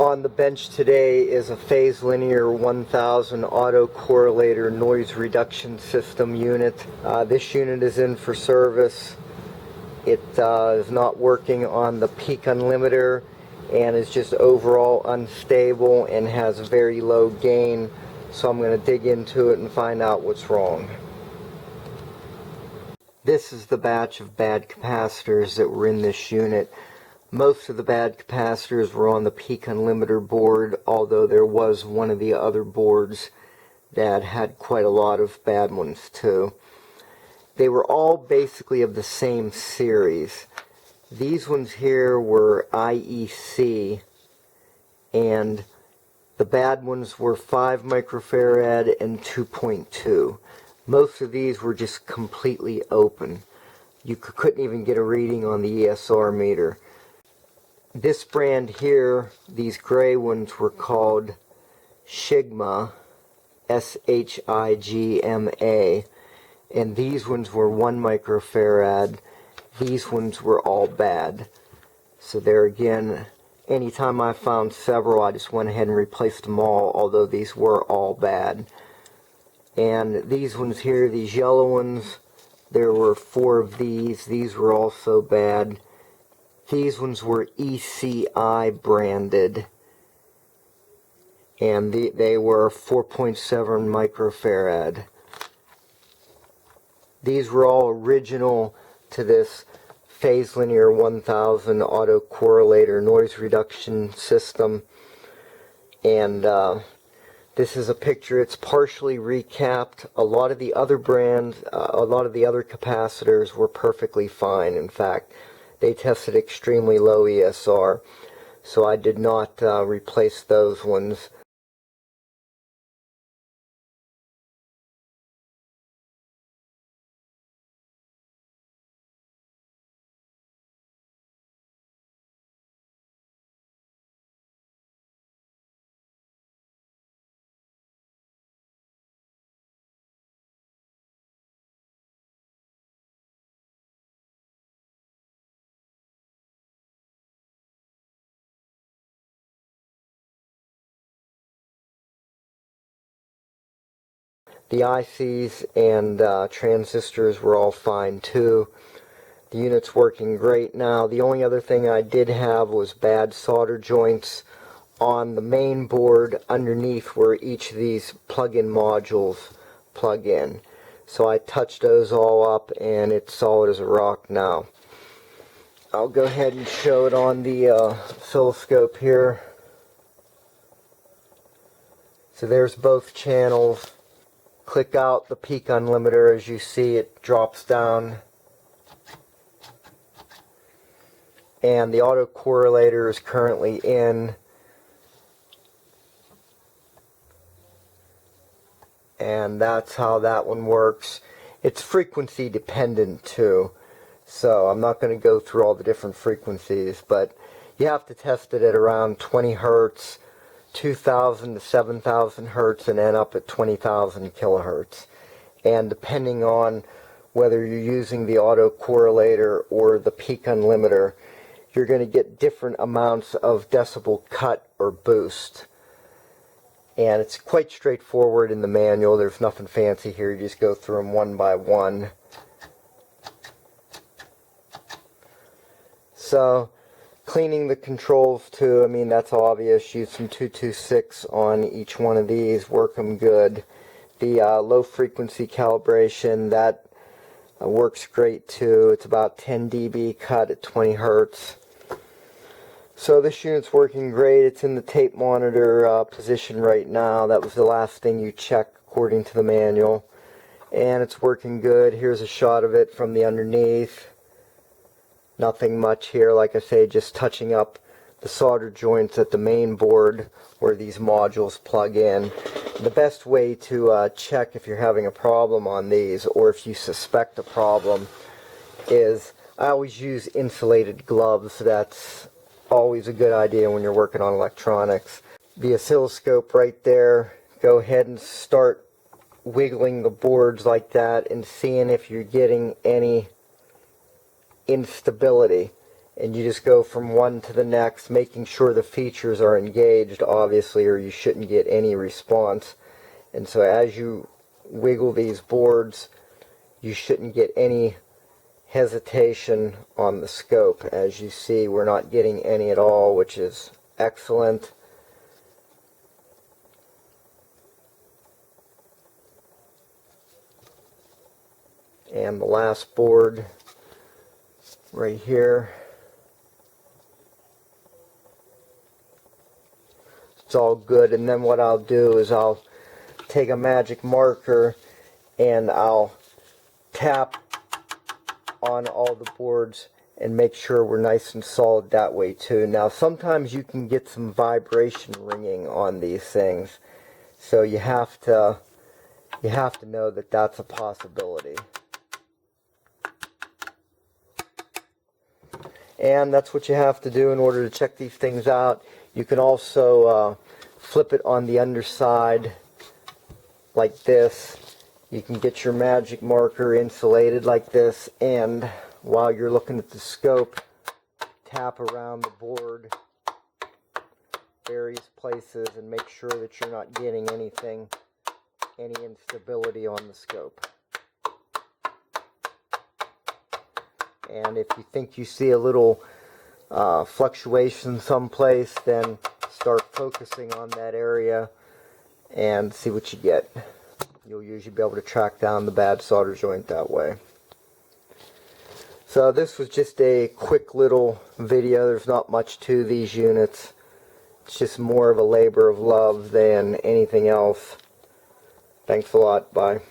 On the bench today is a phase linear 1000 autocorrelator noise reduction system unit. This unit is in for service. It is not working on the peak unlimiter and is just overall unstable and has very low gain. So I'm going to dig into it and find out what's wrong. This is the batch of bad capacitors that were in this unit. Most of the bad capacitors were on the peak unlimiter board, although there was one of the other boards that had quite a lot of bad ones too. They were all basically of the same series. These ones here were IEC, and the bad ones were 5 microfarad and 2.2. Most of these were just completely open. You couldn't even get a reading on the ESR meter. This brand here, these gray ones were called Shigma, S-H-I-G-M-A, and these ones were 1 microfarad. These ones were all bad. So there again, anytime I found several, I just went ahead and replaced them all, although these were all bad. And these ones here, these yellow ones, there were 4 of these. These were also bad. These ones were ECI branded, and they were 4.7 microfarad. These were all original to this phase linear 1000 autocorrelator noise reduction system, and this is a picture. It's partially recapped. A lot of the other brands, a lot of the other capacitors were perfectly fine. In fact, they tested extremely low ESR, so I did not replace those ones. The ICs and transistors were all fine too. The unit's working great now. The only other thing I did have was bad solder joints on the main board underneath where each of these plug-in modules plug in. So I touched those all up and it's solid as a rock now. I'll go ahead and show it on the oscilloscope here. So there's both channels. Click out the peak unlimiter. As you see, it drops down, and the autocorrelator is currently in, and that's how that one works. It's frequency dependent too, so I'm not going to go through all the different frequencies, but you have to test it at around 20 hertz, 2,000 to 7,000 hertz, and end up at 20,000 kilohertz. And depending on whether you're using the autocorrelator or the peak unlimiter, you're going to get different amounts of decibel cut or boost. And it's quite straightforward in the manual. There's nothing fancy here. You just go through them one by one. So cleaning the controls too, I mean, that's obvious. Use some 226 on each one of these, work them good. The low frequency calibration, that works great too. It's about 10 dB cut at 20 hertz. So this unit's working great. It's in the tape monitor position right now. That was the last thing you check according to the manual. And it's working good. Here's a shot of it from the underneath. Nothing much here, like I say, just touching up the solder joints at the main board where these modules plug in. The best way to check if you're having a problem on these, or if you suspect a problem, is I always use insulated gloves. That's always a good idea when you're working on electronics. The oscilloscope right there, go ahead and start wiggling the boards like that and seeing if you're getting any instability. and you just go from one to the next, making sure the features are engaged, obviously, or you shouldn't get any response. And so as you wiggle these boards, you shouldn't get any hesitation on the scope. As you see, we're not getting any at all, which is excellent. And the last board right here, it's all good. And then what I'll do is I'll take a magic marker and I'll tap on all the boards and make sure we're nice and solid that way too. Now sometimes you can get some vibration ringing on these things, so you have to know that that's a possibility. And that's what you have to do in order to check these things out. You can also flip it on the underside like this. You can get your magic marker insulated like this, and while you're looking at the scope, tap around the board various places and make sure that you're not getting any instability on the scope. And if you think you see a little fluctuation someplace, then start focusing on that area and see what you get. You'll usually be able to track down the bad solder joint that way. So this was just a quick little video. There's not much to these units. It's just more of a labor of love than anything else. Thanks a lot. Bye.